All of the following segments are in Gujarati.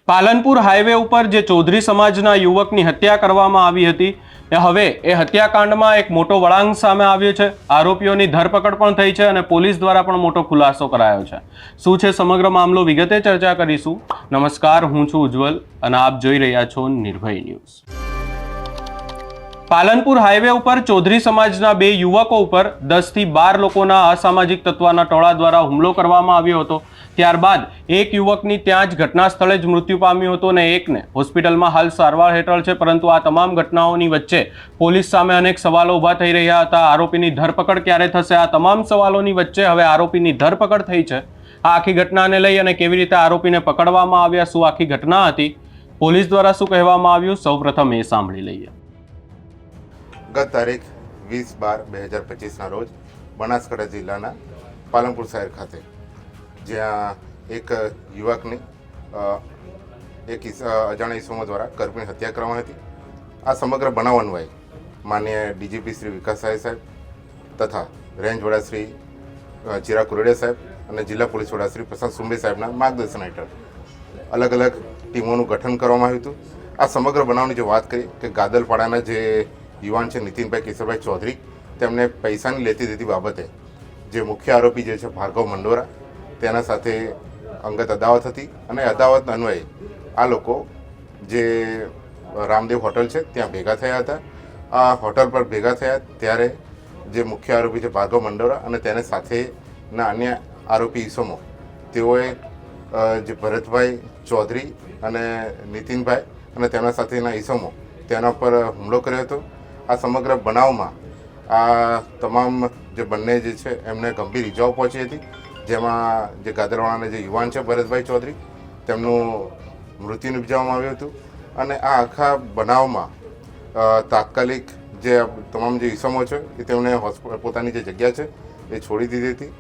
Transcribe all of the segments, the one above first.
પાલનપુર હાઈવે ઉપર જે ચૌધરી સમાજના યુવકની હત્યા કરવામાં આવી હતી હવે એ હત્યાકાંડમાં એક મોટો વળાંક સામે આવ્યો છે। આરોપીઓની ધરપકડ પણ થઈ છે અને પોલીસ દ્વારા પણ મોટો ખુલાસો કરાયો છે। શું છે સમગ્ર મામલો વિગતે ચર્ચા કરીશું। નમસ્કાર, હું છું ઉજ્જવલ અને આપ જોઈ રહ્યા છો નિર્ભય ન્યૂઝ। પાલનપુર હાઈવે ઉપર ચૌધરી સમાજના બે યુવકો ઉપર 10 થી 12 લોકોના અસામાજિક તત્વના ટોળા દ્વારા હુમલો કરવામાં આવ્યો હતો। ત્યારબાદ એક યુવકની ત્યાં જ ઘટના સ્થળે જ મૃત્યુ પામ્યું હતું અને એકને હોસ્પિટલમાં હાલ સારવાર હેઠળ છે। પરંતુ આ તમામ ઘટનાઓની વચ્ચે પોલીસ સામે અનેક સવાલો ઊભા થઈ રહ્યા હતા। આરોપીની ધરપકડ ક્યારે થશે? આ તમામ સવાલોની વચ્ચે હવે આરોપીની ધરપકડ થઈ છે। આ આખી ઘટનાને લઈ અને કેવી રીતે આરોપીને પકડવામાં આવ્યા, શું આખી ઘટના હતી, પોલીસ દ્વારા શું કહેવામાં આવ્યું, સૌપ્રથમ એ સાંભળી લઈએ। ગત તારીખ 20/12/2025ના રોજ બનાસકાંઠા જિલ્લાના પાલનપુર શહેર ખાતે જ્યાં એક યુવકની એક અજાણ્યા ઈસમો દ્વારા કરપીણ હત્યા કરવામાં હતી। આ સમગ્ર બનાવ અન્વયે માનનીય ડીજીપી શ્રી વિકાસ સાહેબ તથા રેન્જ વડા શ્રી ચિરાગ કુરડિયા સાહેબ અને જિલ્લા પોલીસ વડા શ્રી પ્રશાંત સુંબે સાહેબના માર્ગદર્શન હેઠળ અલગ અલગ ટીમોનું ગઠન કરવામાં આવ્યું હતું। આ સમગ્ર બનાવની જો વાત કરીએ કે ગાદલપાડાના જે યુવાન છે નીતિનભાઈ કેશરભાઈ ચૌધરી, તેમને પૈસાની લેતી દેતી બાબતે જે મુખ્ય આરોપી જે છે ભાર્ગવ મંડોરા, તેના સાથે અંગત અદાવત હતી અને અદાવત અન્વયે આ લોકો જે રામદેવ હોટલ છે ત્યાં ભેગા થયા હતા। આ હોટલ પર ભેગા થયા ત્યારે જે મુખ્ય આરોપી છે ભાર્ગવ મંડોરા અને તેને સાથેના અન્ય આરોપી ઈસમો તેઓએ જે ભરતભાઈ ચૌધરી અને નીતિનભાઈ અને તેના સાથેના ઈસમો તેના પર હુમલો કર્યો હતો। આ સમગ્ર બનાવમાં આ તમામ જે બંને જે છે એમને ગંભીર ઈજાઓ પહોંચી હતી, જેમાં જે ગાદરવાડાના જે યુવાન છે ભરતભાઈ ચૌધરી, તેમનું મૃત્યુ નિપજાવવામાં આવ્યું હતું અને આ આખા બનાવમાં તાત્કાલિક જે તમામ જે ઈસમો છે એ તેમણે પોતાની જે જગ્યા છે એ છોડી દીધી હતી।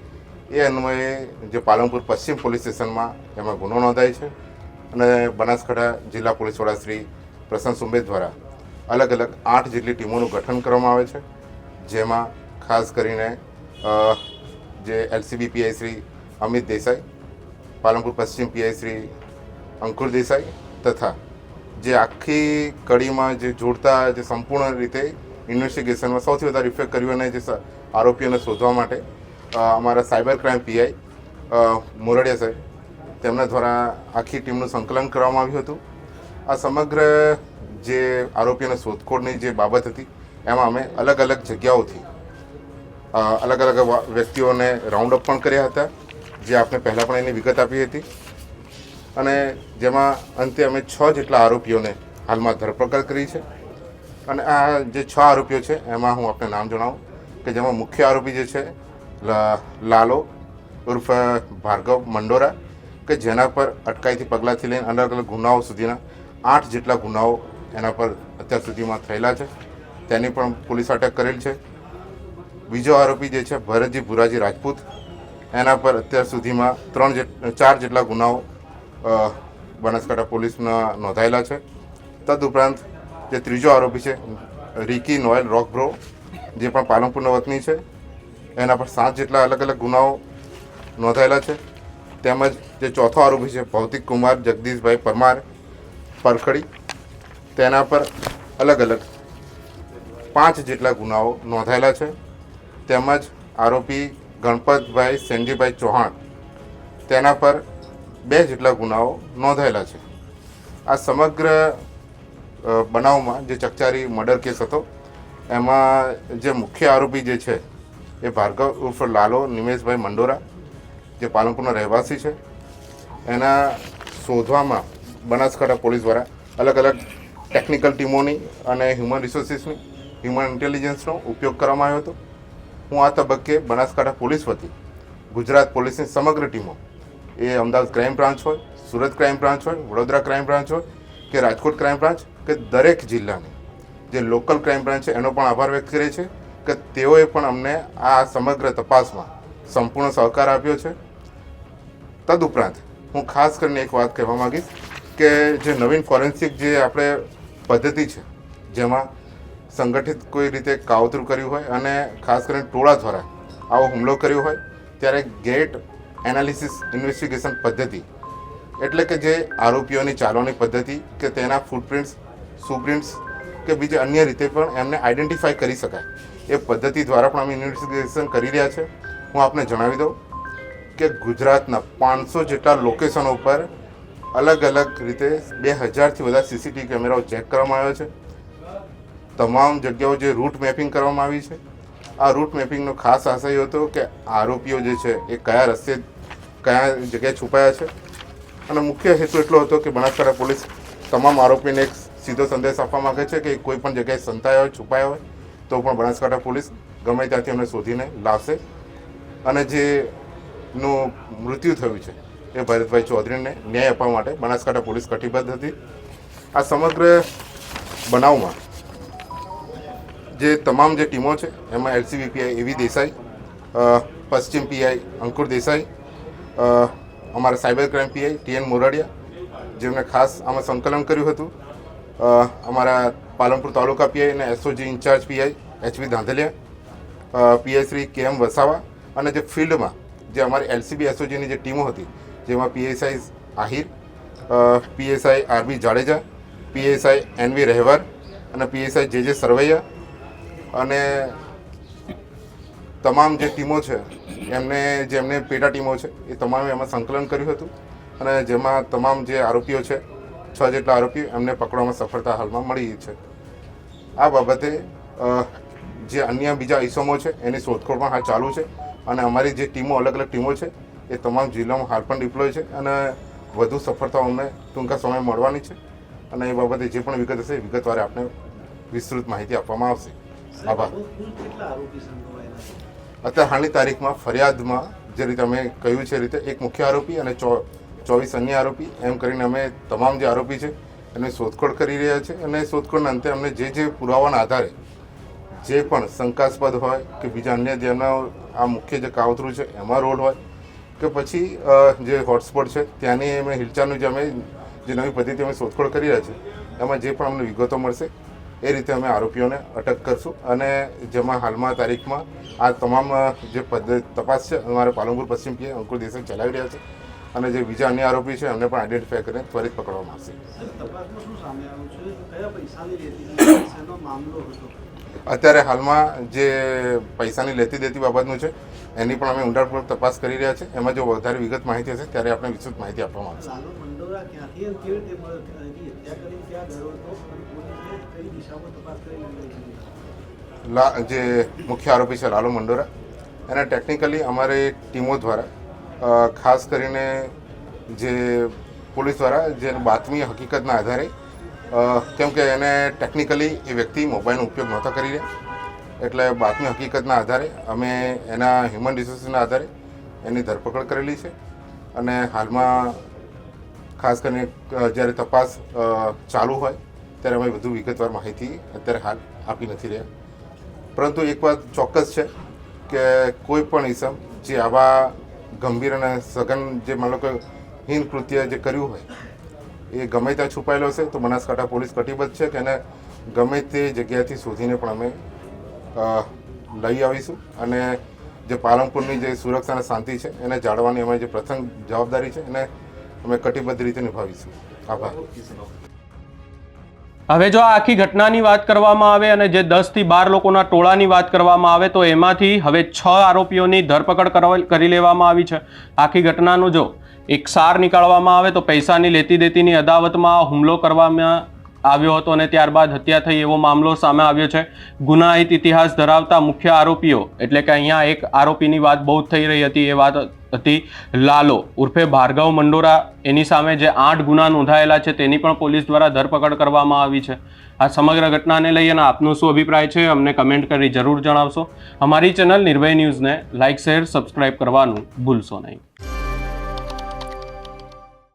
એ અન્વયે જે પાલનપુર પશ્ચિમ પોલીસ સ્ટેશનમાં એમાં ગુનો નોંધાય છે અને બનાસકાંઠા જિલ્લા પોલીસ વડા શ્રી પ્રશાંત સુંબે દ્વારા અલગ અલગ 8 જેટલી ટીમોનું ગઠન કરવામાં આવે છે, જેમાં ખાસ કરીને જે એલસીબી પીઆઈ શ્રી અમિત દેસાઈ, પાલનપુર પશ્ચિમ પીઆઈ શ્રી અંકુર દેસાઈ તથા જે આખી કડીમાં જે જોડતા જે સંપૂર્ણ રીતે ઇન્વેસ્ટિગેશનમાં સૌથી વધારે ઇફેક્ટ કર્યું અને જે આરોપીઓને શોધવા માટે અમારા સાયબર ક્રાઇમ પીઆઈ મોરડિયા સાહેબ, તેમના દ્વારા આખી ટીમનું સંકલન કરવામાં આવ્યું હતું। આ સમગ્ર જે આરોપીઓને શોધખોળની જે બાબત હતી એમાં અમે અલગ અલગ જગ્યાઓથી અલગ અલગ વ્યક્તિઓને રાઉન્ડ અપ પણ કર્યા હતા, જે આપણે પહેલાં પણ એની વિગત આપી હતી અને જેમાં અંતે અમે 6 જેટલા આરોપીઓને હાલમાં ધરપકડ કરી છે। અને આ જે 6 આરોપીઓ છે એમાં હું આપને નામ જણાવું કે જેમાં મુખ્ય આરોપી જે છે લાલો ઉર્ફ ભાર્ગવ મંડોરા, કે જેના પર અટકાયતી પગલાંથી લઈને અલગ અલગ ગુનાઓ સુધીના 8 જેટલા ગુનાઓ એના પર અત્યાર સુધીમાં થયેલા છે, તેની પણ પોલીસ અટક કરેલ છે। બીજો આરોપી જે છે ભરતજી ભુરાજી રાજપૂત, એના પર અત્યાર સુધીમાં 4 જેટલા ગુનાઓ બનાસકાંઠા પોલીસના નોંધાયેલા છે। તદુપરાંત જે ત્રીજો આરોપી છે રિકી નોયલ રોકબ્રો, જે પણ પાલનપુરના વતની છે, એના પર 7 જેટલા અલગ અલગ ગુનાઓ નોંધાયેલા છે। તેમજ જે ચોથો આરોપી છે ભૌતિક કુમાર જગદીશભાઈ પરમાર પરખડી, તેના પર અલગ અલગ 5 જેટલા ગુનાઓ નોંધાયેલા છે। તેમજ આરોપી ગણપતભાઈ સેનજીભાઈ ચૌહાણ, તેના પર 2 જેટલા ગુનાઓ નોંધાયેલા છે। આ સમગ્ર બનાવમાં જે ચકચારી મર્ડર કેસ હતો એમાં જે મુખ્ય આરોપી જે છે એ ભાર્ગવ ઉર્ફ લાલો નિમેશભાઈ મંડોરા, જે પાલનપુરના રહેવાસી છે, એના શોધવામાં બનાસકાંઠા પોલીસ દ્વારા અલગ અલગ ટેકનિકલ ટીમોની અને હ્યુમન રિસોર્સિસની, હ્યુમન ઇન્ટેલિજન્સનો ઉપયોગ કરવામાં આવ્યો હતો। હું આ તબક્કે બનાસકાંઠા પોલીસ વતી ગુજરાત પોલીસની સમગ્ર ટીમો, એ અમદાવાદ ક્રાઇમ બ્રાન્ચ હોય, સુરત ક્રાઇમ બ્રાન્ચ હોય, વડોદરા ક્રાઇમ બ્રાન્ચ હોય કે રાજકોટ ક્રાઇમ બ્રાન્ચ, કે દરેક જિલ્લાની જે લોકલ ક્રાઇમ બ્રાન્ચ છે એનો પણ આભાર વ્યક્ત કરે છે કે તેઓએ પણ અમને આ સમગ્ર તપાસમાં સંપૂર્ણ સહકાર આપ્યો છે। તદુપરાંત હું ખાસ કરીને એક વાત કહેવા માગીશ કે જે નવીન ફોરેન્સિક જે આપણે પદ્ધતિ છે, જેમાં સંગઠિત કોઈ રીતે કાવતરું કર્યું હોય અને ખાસ કરીને ટોળા દ્વારા આવો હુમલો કર્યો હોય, ત્યારે ગેટ એનાલિસિસ ઇન્વેસ્ટિગેશન પદ્ધતિ એટલે કે જે આરોપીઓની ચાલવાની પદ્ધતિ કે તેના ફૂટપ્રિન્ટ્સ, સુપ્રિન્ટ્સ કે બીજી અન્ય રીતે પણ એમને આઈડેન્ટિફાઈ કરી શકાય એ પદ્ધતિ દ્વારા પણ અમે ઇન્વેસ્ટિગેશન કરી રહ્યા છે. હું આપને જણાવી દઉં કે ગુજરાતના 500 જેટલા લોકેશનો ઉપર અલગ અલગ રીતે 2000થી વધારે સીસીટીવી કેમેરાઓ ચેક કરવામાં આવ્યા છે. તમામ જગ્યાઓ જે રૂટ મેપિંગ કરવામાં આવી છે. આ રૂટ મેપિંગનો ખાસ આશય હતો કે આરોપીઓ જે છે એ કયા રસ્તે કયા જગ્યાએ છુપાયા છે અને મુખ્ય હેતુ એટલો હતો કે બનાસકાંઠા પોલીસ તમામ આરોપીને એક સીધો સંદેશ આપવા માગે છે કે કોઈ પણ જગ્યાએ સંતાયા હોય, છુપાયા હોય તો પણ બનાસકાંઠા પોલીસ ગમે ત્યાંથી અમને શોધીને લાવશે. અને જેનું મૃત્યુ થયું છે એ ભરતભાઈ ચૌધરીને ન્યાય આપવા માટે બનાસકાંઠા પોલીસ કટિબદ્ધ હતી. આ સમગ્ર બનાવમાં જે તમામ જે ટીમો છે એમાં એલસીબી પીઆઈ એવી દેસાઈ, પશ્ચિમ પીઆઈ અંકુર દેસાઈ, અમારા સાયબર ક્રાઇમ પીઆઈ ટીએન મોરડિયા જેમણે ખાસ આમાં સંકલન કર્યું હતું, અમારા પાલનપુર તાલુકા પીઆઈ અને SOG in charge PI HV Dhandhaliya, PI Shri KM Vasava અને જે ફિલ્ડમાં જે અમારી એલસીબી એસઓજીની જે ટીમો હતી જેમાં PSI Ahir, PSI RB Jadeja, PSI NV Rahevar અને પીએસઆઈ જે સરવૈયા અને તમામ જે ટીમો છે જેમને પેટા ટીમો છે એ તમામે એમાં સંકલન કર્યું હતું અને જેમાં તમામ જે આરોપીઓ છે 6 જેટલા આરોપીઓ એમને પકડવામાં સફળતા હાલમાં મળી છે. આ બાબતે જે અન્ય બીજા ઇસમો છે એની શોધખોળ પણ હાલ ચાલુ છે અને અમારી જે ટીમો અલગ અલગ ટીમો છે એ તમામ જિલ્લામાં હાલ પણ ડિપ્લોય છે અને વધુ સફળતાઓ અમને ટૂંકા સમય મળવાની છે અને એ બાબતે જે પણ વિગત હશે વિગતવારે આપણે વિસ્તૃત માહિતી આપવામાં આવશે. આભાર. અત્યારે હાલની તારીખમાં ફરિયાદમાં જે રીતે અમે કહ્યું છે એ રીતે એક મુખ્ય આરોપી અને 24 અન્ય આરોપી એમ કરીને અમે તમામ જે આરોપી છે એને શોધખોળ કરી રહ્યા છે અને શોધખોળના અંતે અમને જે પુરાવાના આધારે જે પણ શંકાસ્પદ હોય કે બીજા અન્ય જેમના આ મુખ્ય જે કાવતરું છે એમાં રોલ હોય કે પછી જે હોટસ્પોટ છે ત્યાંની અમે હિલચાલનું જે નવી પદ્ધતિ અમે શોધખોળ કરી રહ્યા છીએ એમાં જે પણ અમને વિગતો મળશે એ રીતે અમે આરોપીઓને અટક કરશું અને જેમાં હાલમાં તારીખમાં આ તમામ જે તપાસ છે અમારે પાલનપુર પશ્ચિમ પીએ અંકુર દેસાઈ ચલાવી રહ્યા છે અને જે બીજા અન્ય આરોપી છે એમને પણ આઈડેન્ટિફાઈ કરીને ત્વરિત પકડવામાં આવશે. અત્યારે હાલમાં જે પૈસાની લેતી દેતી બાબતનું છે એની પણ અમે ઊંડાણપૂર્વક તપાસ કરી રહ્યા છે. એમાં જો વધારે વિગત માહિતી હશે ત્યારે આપણે વિસ્તૃત માહિતી આપવામાં આવશે. જે મુખ્ય આરોપી છે લાલુ મંડોરા એને ટેકનિકલી અમારી ટીમો દ્વારા ખાસ કરીને જે પોલીસ દ્વારા જે બાતમી હકીકતના આધારે કેમ કે એને ટેકનિકલી એ વ્યક્તિ મોબાઈલનો ઉપયોગ નહોતા કરી રહ્યા એટલે બાતમી હકીકતના આધારે અમે એના હ્યુમન રિસોર્સિસના આધારે એની ધરપકડ કરેલી છે અને હાલમાં ખાસ કરીને જ્યારે તપાસ ચાલુ હોય ત્યારે અમે વધુ વિગતવાર માહિતી અત્યારે હાલ આપી નથી રહ્યા. પરંતુ એક વાત ચોક્કસ છે કે કોઈ પણ ઇસમ જે આવા ગંભીર અને સઘન જે માનો કે હીન કૃત્ય જે કર્યું હોય એ ગમે ત્યાં છુપાયેલો હશે તો બનાસકાંઠા પોલીસ કટિબદ્ધ છે કે એને ગમે તે જગ્યાએથી શોધીને પણ અમે લઈ આવીશું અને જે પાલનપુરની જે સુરક્ષા અને શાંતિ છે એને જાળવવાની અમારી જે પ્રથમ જવાબદારી છે એને અમે કટિબદ્ધ રીતે નિભાવીશું. આભાર. હવે જો આ આખી ઘટનાની વાત કરવામાં આવે અને જે 10 થી 12 લોકોના ટોળાની વાત કરવામાં આવે તો એમાંથી હવે 6 આરોપીઓની ધરપકડ કરી લેવામાં આવી છે. આખી ઘટનાનો જો એક સાર નીકાળવામાં આવે તો પૈસાની લેતી દેતીની અદાવતમાં હુમલો કરવામાં આવ્યો હતો અને ત્યારબાદ હત્યા થઈ એવો મામલો સામે આવ્યો છે. ગુનાહિત ઇતિહાસ ધરાવતા મુખ્ય આરોપીઓ એટલે કે અહીંયા એક આરોપીની વાત બહુ થઈ રહી હતી એ વાત હતી લાલો ઉર્ફે ભાર્ગવ મંડોરા. એની સામે જે 8 ગુના નોંધાયેલા છે તેની પણ પોલીસ દ્વારા ધરપકડ કરવામાં આવી છે. આ સમગ્ર ઘટનાને લઈ અને આપનો શું અભિપ્રાય છે અમને કમેન્ટ કરી જરૂર જણાવશો. અમારી ચેનલ નિર્ભય ન્યૂઝને લાઇક શેર સબસ્ક્રાઇબ કરવાનું ભૂલશો નહીં.